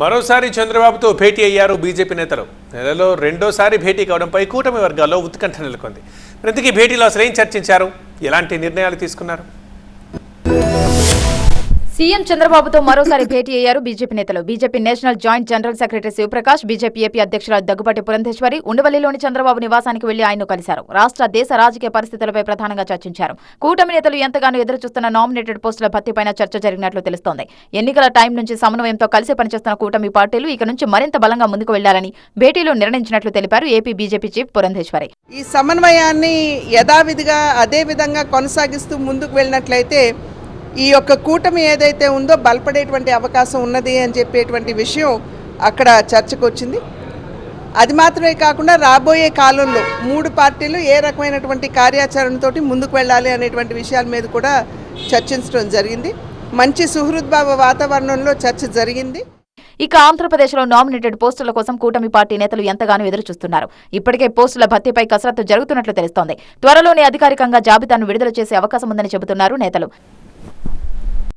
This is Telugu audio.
మరోసారి చంద్రబాబుతో భేటీ అయ్యారు బీజేపీ నేతలు. నెలలో రెండోసారి భేటీ కావడంపై కూటమి వర్గాల్లో ఉత్కంఠ నెలకొంది. ప్రతికి భేటీలో అసలు ఏం చర్చించారు, ఎలాంటి నిర్ణయాలు తీసుకున్నారు? సీఎం చంద్రబాబుతో మరోసారి భేటీ అయ్యారు బీజేపీ నేతలు. BJP national joint general secretary Shivprakash, BJP AP అధ్యక్షురాలు దగ్గుబాటి పురంధేశ్వరి ఉండవల్లిలోని చంద్రబాబు నివాసానికి వెళ్లి ఆయన్ను కలిశారు. రాష్ట్ర దేశ రాజకీయ పరిస్థితులపై ప్రధానంగా చర్చించారు. కూటమి నేతలు ఎంతగానో ఎదురుచూస్తున్న నామినేటెడ్ పోస్టుల భర్తీపైన చర్చ జరిగినట్లు తెలుస్తోంది. ఎన్నికల టైం నుంచి సమన్వయంతో కలిసి పనిచేస్తున్న కూటమి పార్టీలు ఇక నుంచి మరింత బలంగా ముందుకు వెళ్లాలని భేటీలో నిర్ణయించినట్లు తెలిపారు ఏపీ బీజేపీ చీఫ్ పురంధేశ్వరి. ఈ సమన్వయాన్ని యథావిధిగా అదే విధంగా కొనసాగిస్తూ ముందుకు వెళ్ళినట్లయితే ఈ యొక్క కూటమి ఏదైతే ఉందో బలపడేటువంటి అవకాశం ఉన్నది అని చెప్పేటువంటి విషయం అక్కడ చర్చకు వచ్చింది. అది మాత్రమే కాకుండా రాబోయే కాలంలో మూడు పార్టీలు ఏ రకమైనటువంటి కార్యాచరణతోటి ముందుకు వెళ్ళాలి అనేటువంటి విషయాల మీద కూడా చర్చించడం జరిగింది. మంచి సుహృద్భావ వాతావరణంలో చర్చ జరిగింది. ఇక ఆంధ్రప్రదేశ్లో నామినేటెడ్ పోస్టుల కోసం కూటమి పార్టీ నేతలు ఎంతగానో ఎదురుచూస్తున్నారు. ఇప్పటికే పోస్టుల భర్తీపై కసరత్తు జరుగుతున్నట్లు తెలుస్తోంది. త్వరలోనే అధికారికంగా జాబితాను విడుదల చేసే అవకాశం ఉందని చెబుతున్నారు నేతలు.